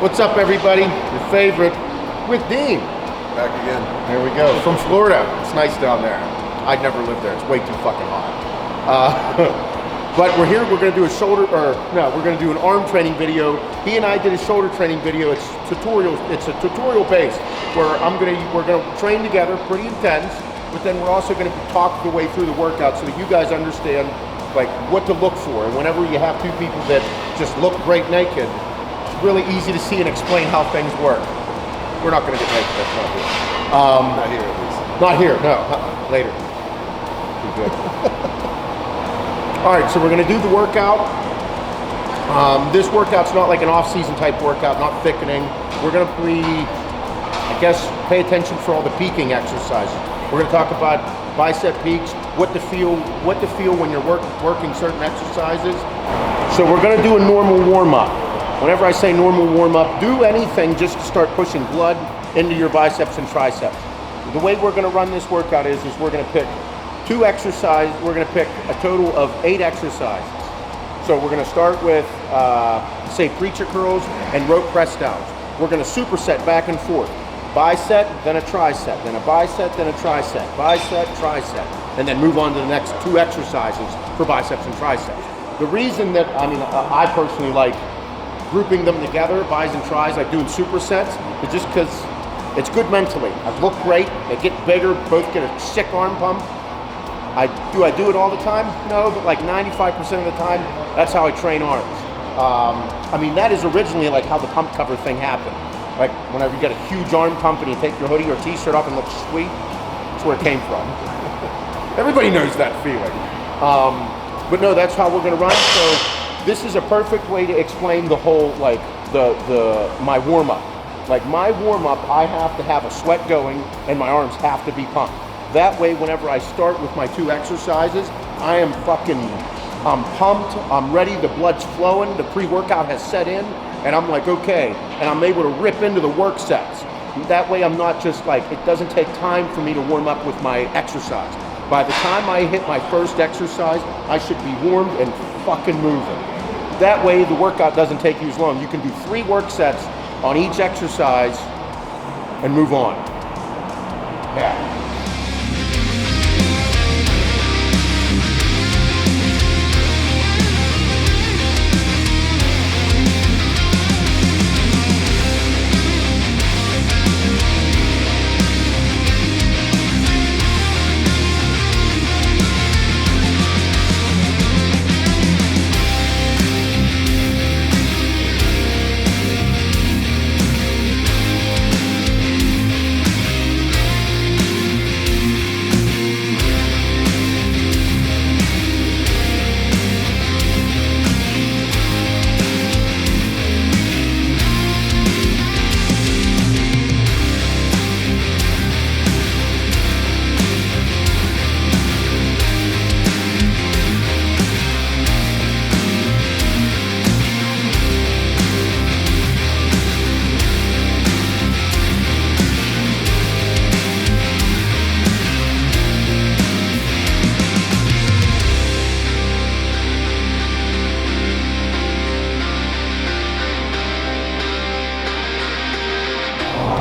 What's up, everybody? Your favorite with Dean. Back again. There we go. From Florida. It's nice down there. I'd never lived there. It's way too fucking hot. But we're here. We're going to do a we're going to do an arm training video. He and I did a shoulder training video. It's tutorial. It's a tutorial based where we're going to train together, pretty intense. But then we're also going to talk the way through the workout so that you guys understand like what to look for. And whenever you have two people that just look great naked, it's really easy to see and explain how things work. We're not going to get naked. That's not here. Not here, at least. Not here. No. Later. Too good. All right. So we're going to do the workout. This workout's not like an off-season type workout. Not thickening. We're going to pay attention for all the peaking exercises. We're going to talk about bicep peaks, what to feel when you're working certain exercises. So we're going to do a normal warm-up. Whenever I say normal warm-up, do anything just to start pushing blood into your biceps and triceps. The way we're going to run this workout is we're going to pick two exercises. We're going to pick a total of 8 exercises. So we're going to start with, say, preacher curls and rope press downs. We're going to superset back and forth. Bicep, then a tricep, then a bicep, then a tricep, bicep, tricep, and then move on to the next 2 exercises for biceps and triceps. The reason that, I personally like grouping them together, bis and tris, like doing supersets, is just because it's good mentally. I look great, they get bigger, both get a sick arm pump. Do I do it all the time? No, but like 95% of the time, that's how I train arms. That is originally like how the pump cover thing happened. Like whenever you get a huge arm pump and you take your hoodie or t-shirt off and look sweet, that's where it came from. Everybody knows that feeling. But no, that's how we're gonna run. So this is a perfect way to explain the whole, like my warm-up. Like my warm-up, I have to have a sweat going and my arms have to be pumped. That way, whenever I start with my 2 exercises, I'm pumped, I'm ready, the blood's flowing, the pre-workout has set in, and I'm like, okay, and I'm able to rip into the work sets. That way I'm not just like, it doesn't take time for me to warm up with my exercise. By the time I hit my first exercise, I should be warmed and fucking moving. That way the workout doesn't take you as long. You can do 3 work sets on each exercise and move on. Yeah.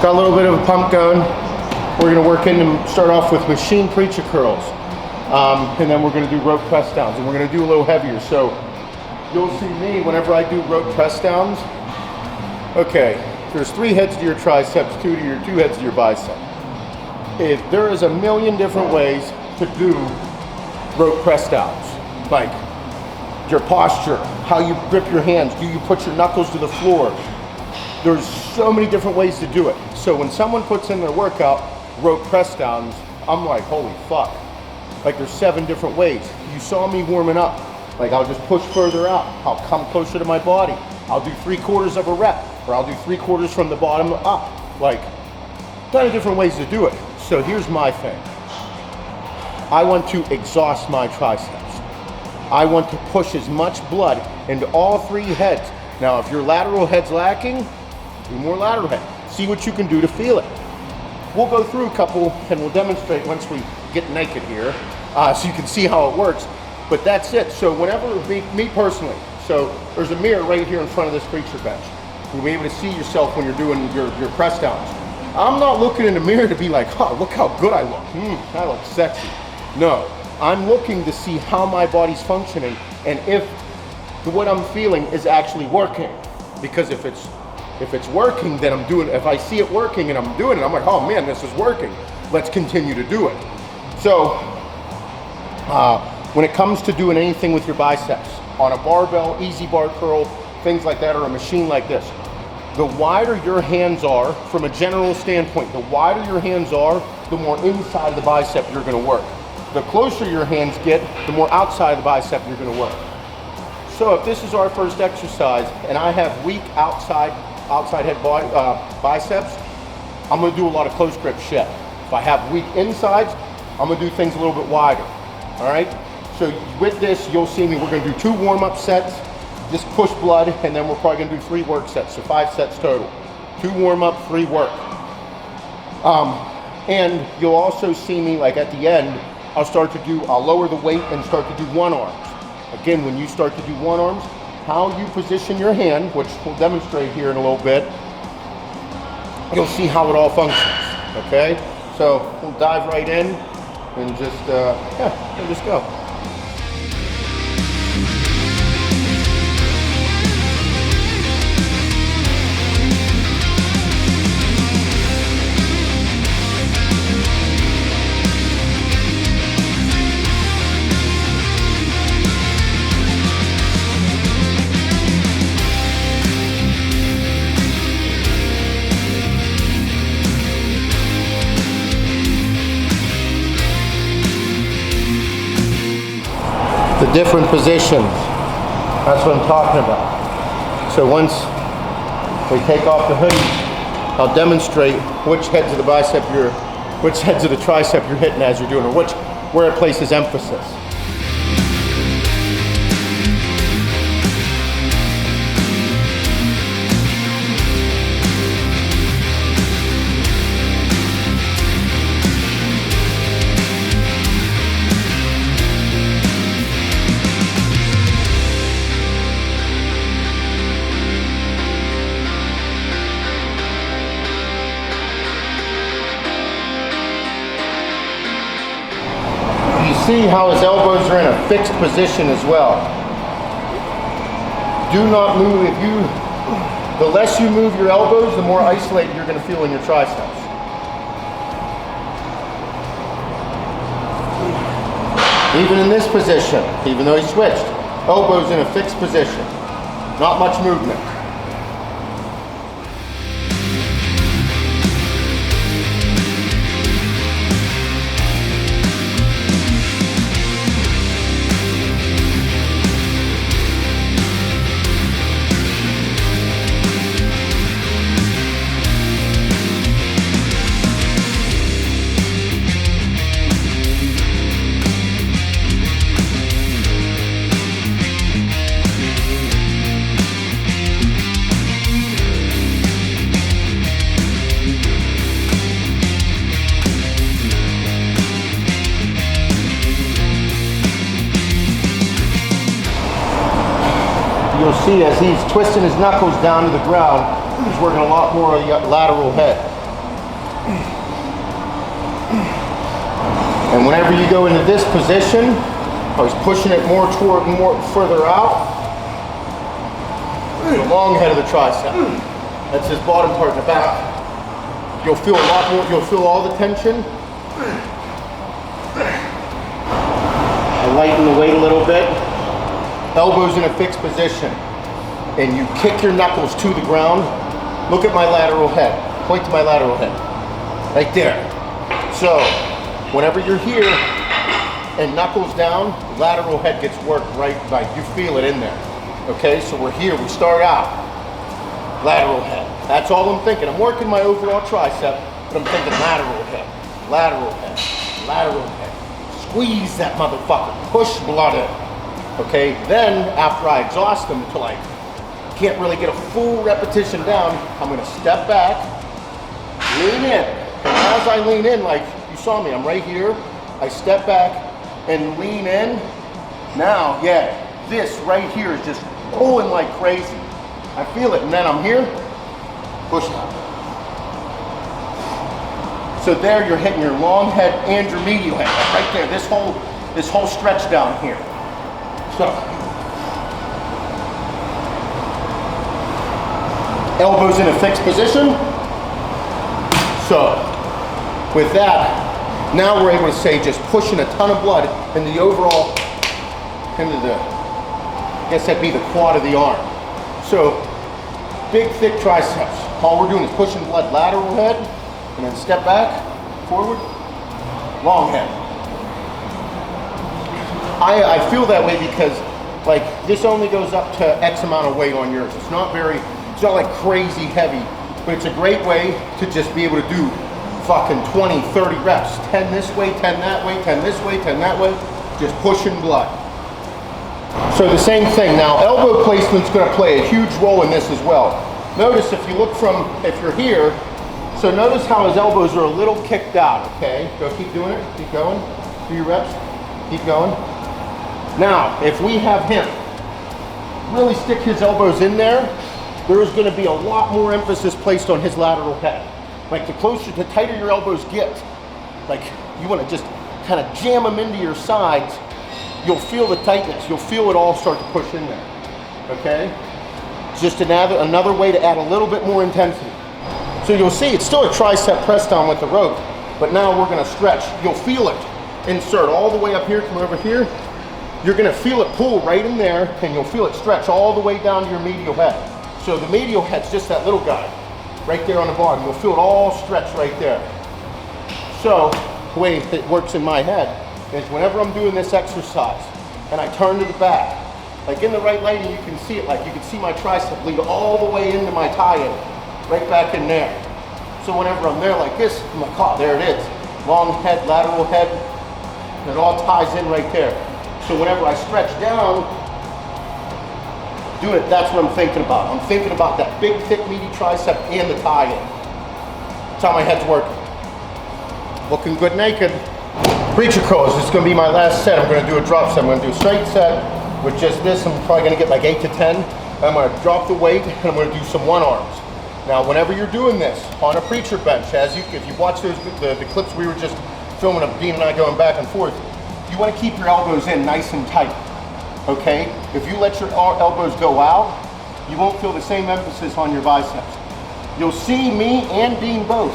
Got a little bit of a pump going. We're going to work in and start off with machine preacher curls. And then we're going to do rope press downs, and we're going to do a little heavier. So you'll see me whenever I do rope press downs. Okay, there's 3 heads to your triceps, 2 heads to your bicep. There is a million different ways to do rope press downs. Like your posture, how you grip your hands, do you put your knuckles to the floor? There's so many different ways to do it. So when someone puts in their workout, rope press downs, I'm like, holy fuck. Like there's 7 different ways. You saw me warming up. Like I'll just push further out. I'll come closer to my body. I'll do 3/4 of a rep, or I'll do 3/4 from the bottom up. Like, a ton of different ways to do it. So here's my thing. I want to exhaust my triceps. I want to push as much blood into all 3 heads. Now, if your lateral head's lacking, do more lateral head. See what you can do to feel it. We'll go through a couple and we'll demonstrate once we get naked here, so you can see how it works. But that's it. So whenever, me personally, so there's a mirror right here in front of this preacher bench. You'll be able to see yourself when you're doing your press downs. I'm not looking in the mirror to be like, oh, look how good I look. I look sexy. No, I'm looking to see how my body's functioning and if what I'm feeling is actually working. Because if it's working, then I'm doing it. If I see it working and I'm doing it, I'm like, oh man, this is working. Let's continue to do it. So, when it comes to doing anything with your biceps, on a barbell, easy bar curl, things like that, or a machine like this, the wider your hands are, from a general standpoint, the wider your hands are, the more inside of the bicep you're gonna work. The closer your hands get, the more outside of the bicep you're gonna work. So if this is our first exercise and I have weak outside head biceps, I'm gonna do a lot of close grip shit. If I have weak insides, I'm gonna do things a little bit wider, all right? So with this, you'll see me, we're gonna do 2 warm-up sets, just push blood, and then we're probably gonna do 3 work sets, so 5 sets total. 2 warm-up, 3 work. And you'll also see me, like at the end, I'll lower the weight and start to do one arms. Again, when you start to do one arms, how you position your hand, which we'll demonstrate here in a little bit, you'll see how it all functions, okay? So we'll dive right in and just, we'll just go. The different positions, that's what I'm talking about. So once we take off the hoodie, I'll demonstrate which heads of the bicep which heads of the tricep you're hitting as you're doing, or where it places emphasis. See how his elbows are in a fixed position as well. Do not move. The less you move your elbows, the more isolated you're going to feel in your triceps. Even in this position, even though he switched, elbows in a fixed position. Not much movement. You'll see as he's twisting his knuckles down to the ground, he's working a lot more of the lateral head. And whenever you go into this position, I was pushing it more further out. The long head of the tricep. That's his bottom part in the back. You'll feel a lot more, you'll feel all the tension. I lighten the weight a little bit. Elbows in a fixed position, and you kick your knuckles to the ground. Look at my lateral head. Point to my lateral head. Right there. So, whenever you're here and knuckles down, lateral head gets worked right, like you feel it in there. Okay, so we're here, we start out. Lateral head. That's all I'm thinking. I'm working my overall tricep, but I'm thinking lateral head, lateral head, lateral head. Squeeze that motherfucker. Push blood in. Okay, then after I exhaust them until I can't really get a full repetition down, I'm gonna step back, lean in. And as I lean in, like you saw me, I'm right here, I step back and lean in. Now, this right here is just pulling like crazy. I feel it, and then I'm here, Push that. So there you're hitting your long head and your medial head, like right there, this whole stretch down here. So, elbows in a fixed position. So, with that, now we're able to say just pushing a ton of blood in the overall, into the, I guess that'd be the quad of the arm. So, big thick triceps. All we're doing is pushing blood lateral head, and then step back, forward, long head. I feel that way because like this only goes up to X amount of weight on yours. It's not like crazy heavy, but it's a great way to just be able to do fucking 20, 30 reps. 10 this way, 10 that way, 10 this way, 10 that way, just pushing blood. So the same thing. Now elbow placement's gonna play a huge role in this as well. Notice if you look from, if you're here, so notice how his elbows are a little kicked out, okay? Go keep doing it, keep going, do your reps, keep going. Now, if we have him really stick his elbows in there, there is gonna be a lot more emphasis placed on his lateral head. Like the tighter your elbows get, like you wanna just kind of jam them into your sides, you'll feel the tightness, you'll feel it all start to push in there, okay? Just another way to add a little bit more intensity. So you'll see it's still a tricep press down with the rope, but now we're gonna stretch. You'll feel it insert all the way up here, come over here. You're gonna feel it pull right in there, and you'll feel it stretch all the way down to your medial head. So the medial head's just that little guy, right there on the bottom. You'll feel it all stretch right there. So the way it works in my head is whenever I'm doing this exercise, and I turn to the back, like in the right lighting, you can see it, like you can see my tricep lead all the way into my tie-in, right back in there. So whenever I'm there like this, I'm like, oh, there it is. Long head, lateral head, and it all ties in right there. So whenever I stretch down, do it, that's what I'm thinking about. I'm thinking about that big, thick, meaty tricep and the tie-in. That's how my head's working. Looking good naked. Preacher curls, this is gonna be my last set. I'm gonna do a drop set. I'm gonna do a straight set with just this. I'm probably gonna get like 8 to 10. I'm gonna drop the weight and I'm gonna do some one arms. Now, whenever you're doing this on a preacher bench, if you watch the clips we were just filming of Dean and I going back and forth, you want to keep your elbows in nice and tight, okay? If you let your elbows go out, you won't feel the same emphasis on your biceps. You'll see me and Dean both.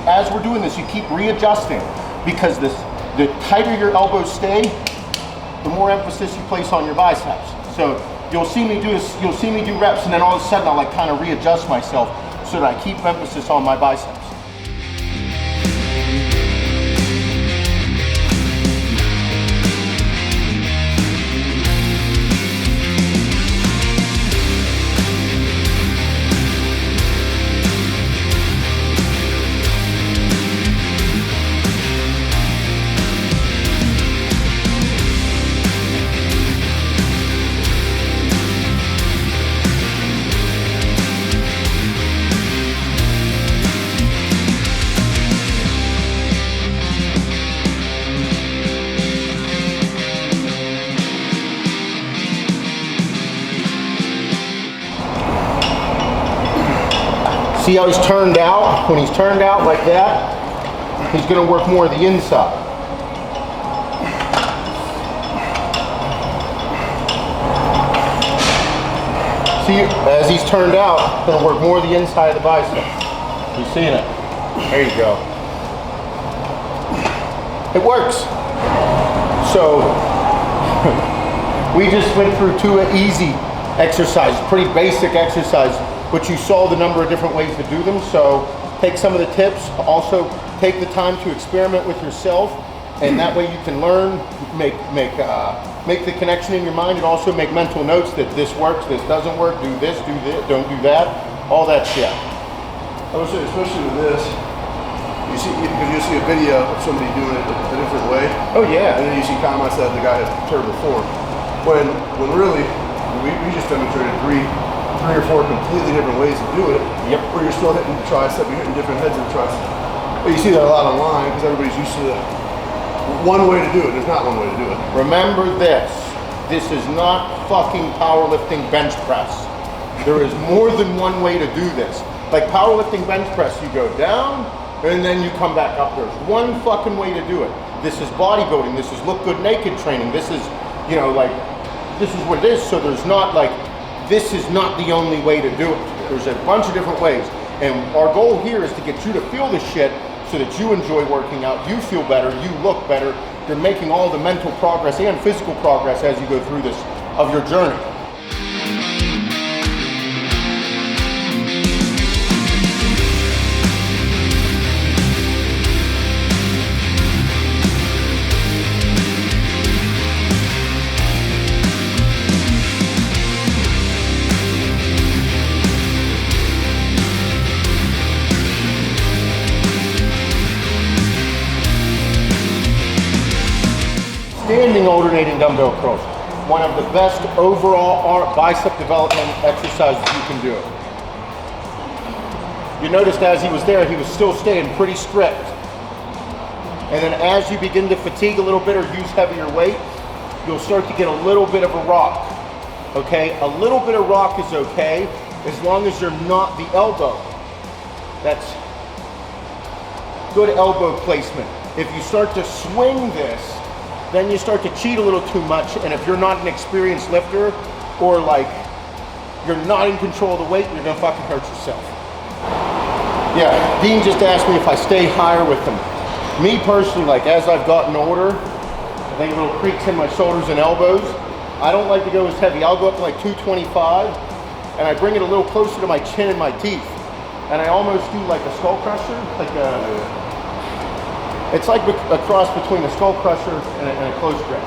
As we're doing this, you keep readjusting because the tighter your elbows stay, the more emphasis you place on your biceps. So you'll see me do reps, and then all of a sudden I'll like kind of readjust myself so that I keep emphasis on my biceps. See how he's turned out? When he's turned out like that, he's gonna work more of the inside. See, as he's turned out, gonna work more of the inside of the bicep. You seeing it? There you go. It works. So, we just went through 2 easy exercises, pretty basic exercises, but you saw the number of different ways to do them. So take some of the tips, also take the time to experiment with yourself, and that way you can learn, make the connection in your mind, and also make mental notes that this works, this doesn't work, do this, don't do that, all that shit. I would say, especially with this, because you see a video of somebody doing it a different way. Oh yeah. And then you see comments that the guy has terrible form. When really, we just demonstrated three or 4 completely different ways to do it. Yep. Where you're still hitting the tricep, you're hitting different heads of the tricep. But you see that a lot online because everybody's used to one way to do it. There's not one way to do it. Remember this. This is not fucking powerlifting bench press. There is more than one way to do this. Like powerlifting bench press, you go down and then you come back up. There's one fucking way to do it. This is bodybuilding, this is look good naked training, this is, you know, like, this is what it is. So there's not like, this is not the only way to do it. There's a bunch of different ways. And our goal here is to get you to feel the shit so that you enjoy working out, you feel better, you look better, you're making all the mental progress and physical progress as you go through this of your journey. Standing alternating dumbbell curls, one of the best overall bicep development exercises you can do. You noticed as he was there, he was still staying pretty strict. And then as you begin to fatigue a little bit or use heavier weight, you'll start to get a little bit of a rock. Okay, a little bit of rock is okay as long as you're not the elbow. That's good elbow placement. If you start to swing this, then you start to cheat a little too much, and if you're not an experienced lifter, or like, you're not in control of the weight, you're gonna fucking hurt yourself. Yeah, Dean just asked me if I stay higher with them. Me personally, like as I've gotten older, I think little creaks in my shoulders and elbows. I don't like to go as heavy. I'll go up to like 225, and I bring it a little closer to my chin and my teeth. And I almost do like a skull crusher, like a, it's like a cross between a skull crusher and a close grip.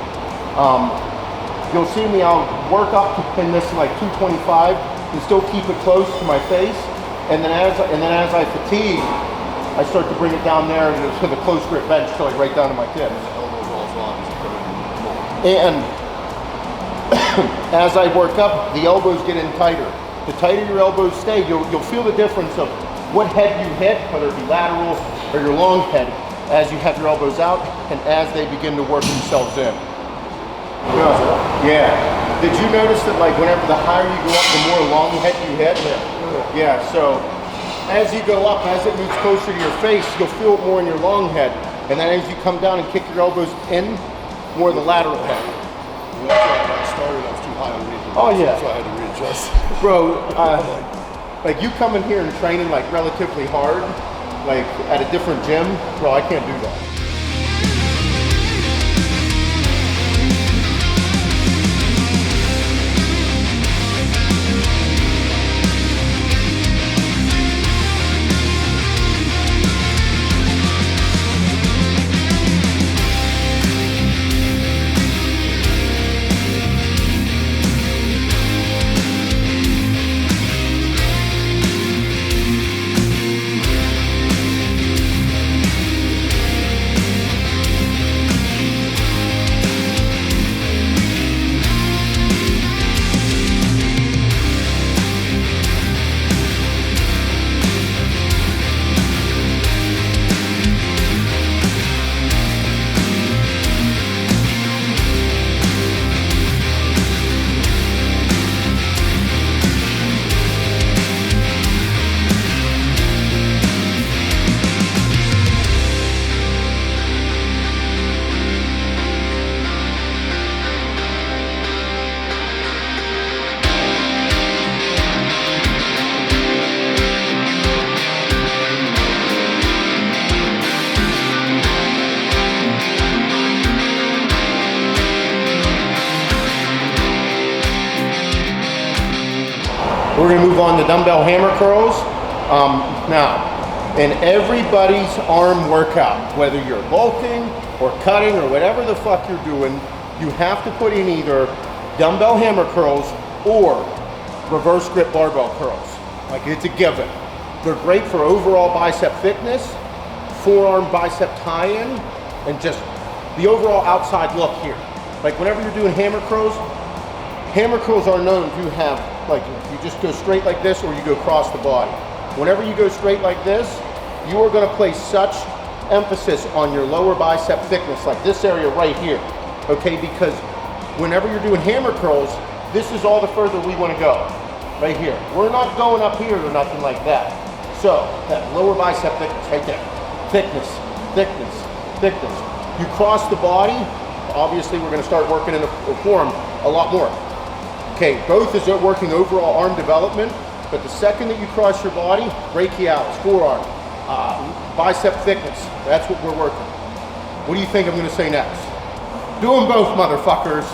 You'll see me, I'll work up in this like 225 and still keep it close to my face. And then as I fatigue, I start to bring it down there to the close grip bench, so like right down to my tips. And as I work up, the elbows get in tighter. The tighter your elbows stay, you'll feel the difference of what head you hit, whether it be lateral or your long head, as you have your elbows out and as they begin to work themselves in. Yeah. Did you notice that like whenever the higher you go up, the more long head you hit? Yeah, so as you go up, as it moves closer to your face, you'll feel it more in your long head. And then as you come down and kick your elbows in, more the lateral head. When I started, I was too high underneath the Oh yeah. so I had to readjust. Bro, like you come in here and training like relatively hard, like at a different gym, bro, I can't do that. We're gonna move on to dumbbell hammer curls. Now, in everybody's arm workout, whether you're bulking or cutting or whatever the fuck you're doing, you have to put in either dumbbell hammer curls or reverse grip barbell curls. Like, it's a given. They're great for overall bicep thickness, forearm bicep tie-in, and just the overall outside look here. Like whenever you're doing hammer curls are known to have, like, you just go straight like this or you go across the body. Whenever you go straight like this, you are gonna place such emphasis on your lower bicep thickness, like this area right here, okay? Because whenever you're doing hammer curls, this is all the further we wanna go, right here. We're not going up here or nothing like that. So that lower bicep thickness right there. Thickness, thickness, thickness. You cross the body, obviously we're gonna start working in the forearm a lot more. Okay, both is working overall arm development, but the second that you cross your body, brachialis, forearm, bicep thickness, that's what we're working. What do you think I'm gonna say next? Do them both, motherfuckers.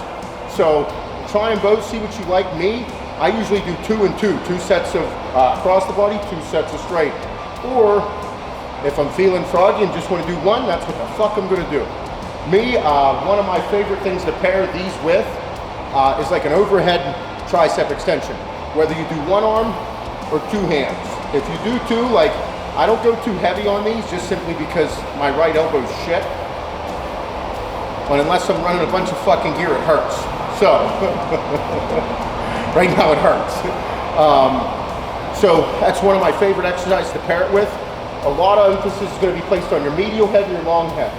So try them both, see what you like. Me, I usually do 2 and 2, 2 sets of across the body, 2 sets of straight. Or if I'm feeling froggy and just want to do one, that's what the fuck I'm gonna do. Me, one of my favorite things to pair these with is like an overhead tricep extension. Whether you do one arm or 2 hands. If you do 2, like, I don't go too heavy on these just simply because my right elbow's shit. But unless I'm running a bunch of fucking gear, it hurts. So, right now it hurts. So that's one of my favorite exercises to pair it with. A lot of emphasis is going to be placed on your medial head and your long head.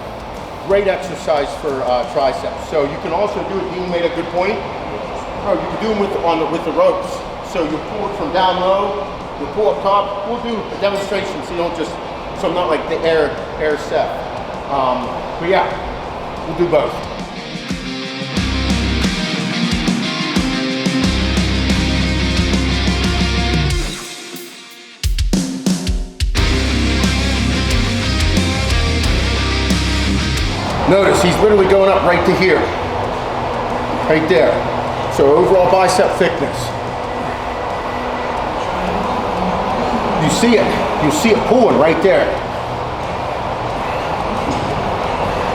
Great exercise for triceps. So you can also do it, Dean made a good point. You can do them with the ropes. So you pull it from down low, you pull up top. We'll do a demonstration so you don't just, so I'm not like the air set. But yeah, we'll do both. Notice he's literally going up right to here. Right there. So overall bicep thickness. You see it pulling right there.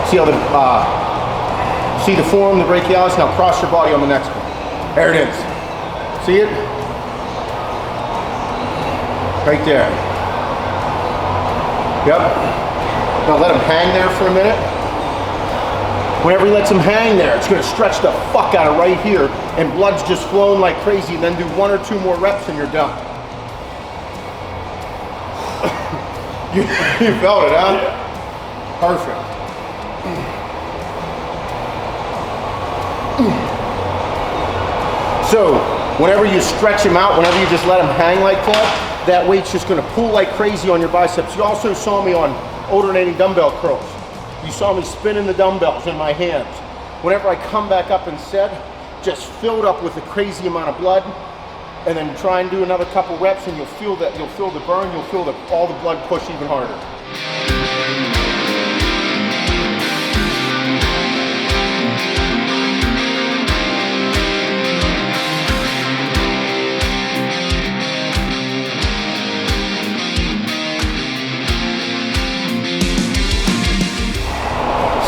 See how see the forearm, the brachialis? Now cross your body on the next one. There it is. See it? Right there. Yep. Now let him hang there for a minute. Whenever he lets him hang there, it's gonna stretch the fuck out of right here, and blood's just flowing like crazy, and then do 1 or 2 more reps and you're done. you felt it, huh? Yeah. Perfect. So, whenever you stretch him out, whenever you just let him hang like that weight's just gonna pull like crazy on your biceps. You also saw me on alternating dumbbell curls. You saw me spinning the dumbbells in my hands. Whenever I come back up and set, just filled up with a crazy amount of blood, and then try and do another couple reps, and you'll feel the burn, you'll feel all the blood push even harder.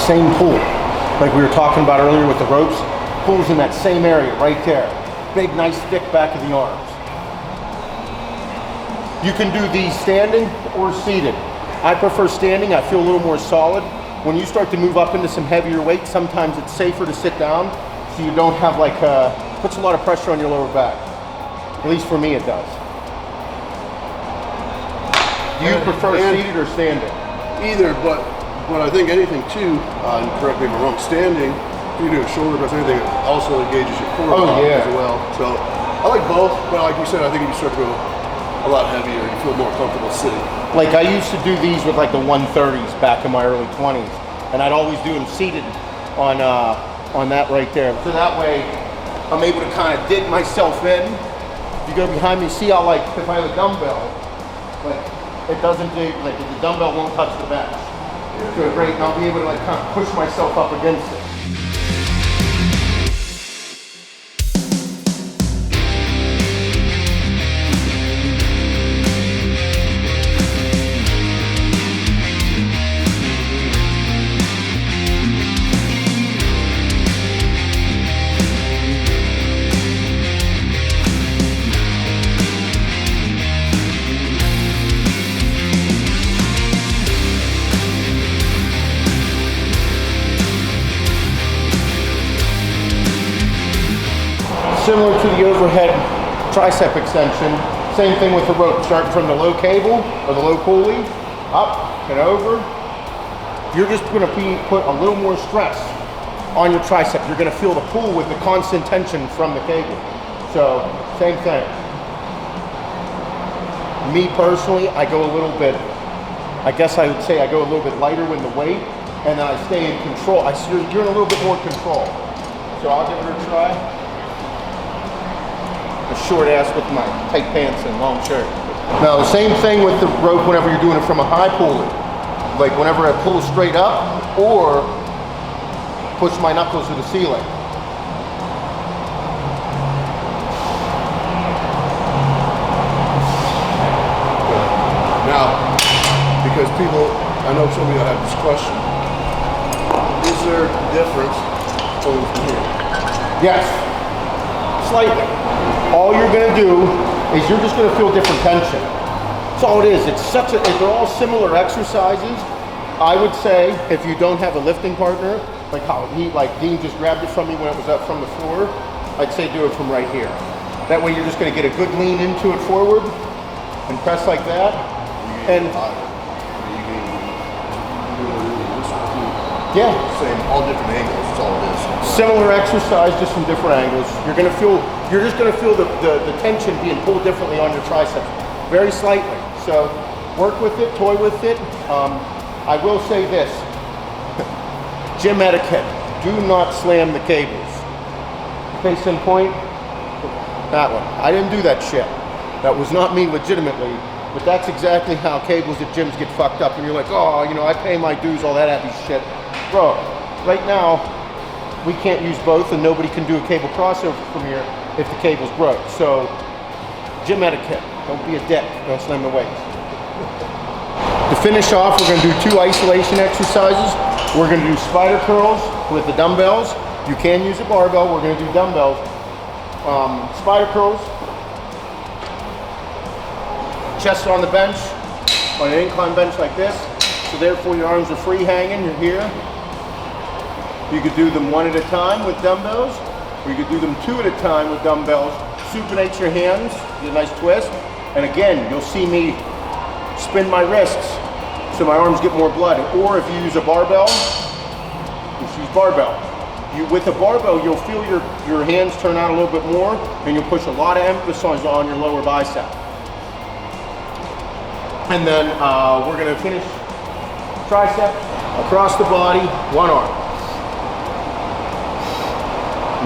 Same pull, like we were talking about earlier with the ropes, pulls in that same area right there. Big, nice, thick back of the arms. You can do these standing or seated. I prefer standing, I feel a little more solid. When you start to move up into some heavier weight, sometimes it's safer to sit down so you don't have like, puts a lot of pressure on your lower back. At least for me it does. Do you prefer seated or standing? Either, but I think anything too, and correct me if I'm wrong, standing, you do a shoulder press, anything, it also engages your core as well. So I like both, but like you said, I think if you start to go a lot heavier, you feel more comfortable sitting. Like I used to do these with like the 130s back in my early 20s, and I'd always do them seated on that right there. So that way, I'm able to kind of dig myself in. If you go behind me, see how like if I have a dumbbell, like it doesn't dig, like the dumbbell won't touch the bench. Good, great, and I'll be able to like kind of push myself up against it. Similar to the overhead tricep extension, same thing with the rope, starting from the low cable or the low pulley, up and over. You're just gonna put a little more stress on your tricep. You're gonna feel the pull with the constant tension from the cable. So, same thing. Me personally, I go a little bit, I guess I would say I go a little bit lighter with the weight, and then I stay in control. You're in a little bit more control. So I'll give it a try. A short ass with my tight pants and long shirt. Now the same thing with the rope whenever you're doing it from a high puller. Like whenever I pull straight up or push my knuckles to the ceiling. Now, because people, I know some of you have this question, is there a difference going from here? Yes, slightly. All you're gonna do is you're just gonna feel different tension. That's all it is. They're all similar exercises. I would say if you don't have a lifting partner, like how Dean just grabbed it from me when it was up from the floor, I'd say do it from right here. That way you're just gonna get a good lean into it forward and press like that. And yeah, same, all different angles. That's all it is. Similar exercise, just from different angles. You're just gonna feel the tension being pulled differently on your triceps, very slightly. So work with it, toy with it. I will say this: gym etiquette. Do not slam the cables. Case in point, that one. I didn't do that shit. That was not me legitimately. But that's exactly how cables at gyms get fucked up. And you're like, oh, you know, I pay my dues, all that heavy shit. Bro, right now, we can't use both and nobody can do a cable crossover from here if the cable's broke. So, gym etiquette. Don't be a dick. Don't slam the weights. To finish off, we're gonna do 2 isolation exercises. We're gonna do spider curls with the dumbbells. You can use a barbell. We're gonna do dumbbells. Spider curls. Chest on the bench, on an incline bench like this. So therefore your arms are free hanging, you're here. You could do them 1 at a time with dumbbells, or you could do them 2 at a time with dumbbells. Supinate your hands, get a nice twist. And again, you'll see me spin my wrists so my arms get more blood. Or if you use a barbell, just use barbell. With a barbell, you'll feel your hands turn out a little bit more, and you'll push a lot of emphasis on your lower bicep. And then we're gonna finish tricep across the body, 1 arm.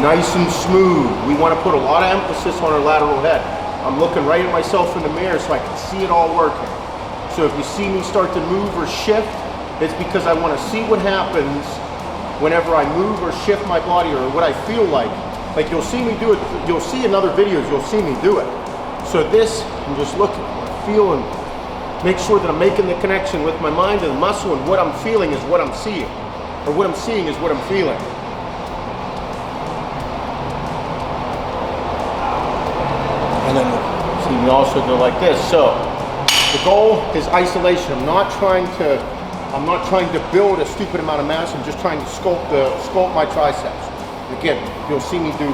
Nice and smooth. We wanna put a lot of emphasis on our lateral head. I'm looking right at myself in the mirror so I can see it all working. So if you see me start to move or shift, it's because I wanna see what happens whenever I move or shift my body, or what I feel like. Like you'll see me do it, you'll see in other videos, you'll see me do it. So this, I'm just looking, feeling, make sure that I'm making the connection with my mind and the muscle, and what I'm feeling is what I'm seeing. Or what I'm seeing is what I'm feeling. And then see me also go like this. So the goal is isolation. I'm not trying to build a stupid amount of mass. I'm just trying to sculpt my triceps. Again, you'll see me do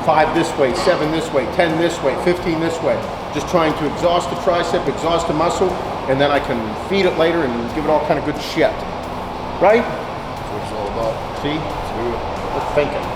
5 this way, 7 this way, 10 this way, 15 this way. Just trying to exhaust the tricep, exhaust the muscle, and then I can feed it later and give it all kind of good shit. Right? That's what it's all about. See? Let's think it.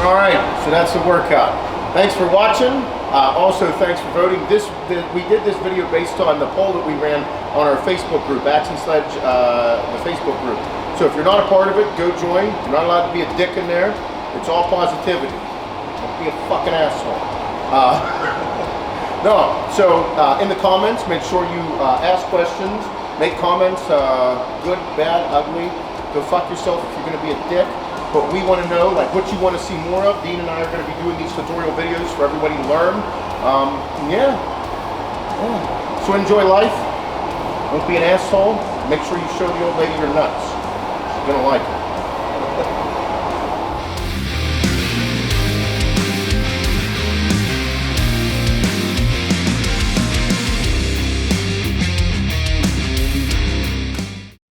All right, so that's the workout. Thanks for watching. Also, thanks for voting. We did this video based on the poll that we ran on our Facebook group, Action Sledge, the Facebook group. So if you're not a part of it, go join. You're not allowed to be a dick in there. It's all positivity. Don't be a fucking asshole. No, so in the comments, make sure you ask questions, make comments, good, bad, ugly. Go fuck yourself if you're gonna be a dick. But we want to know like what you want to see more of. Dean and I are going to be doing these tutorial videos for everybody to learn. Yeah. So enjoy life. Don't be an asshole. Make sure you show the old lady your nuts. She's going to like it.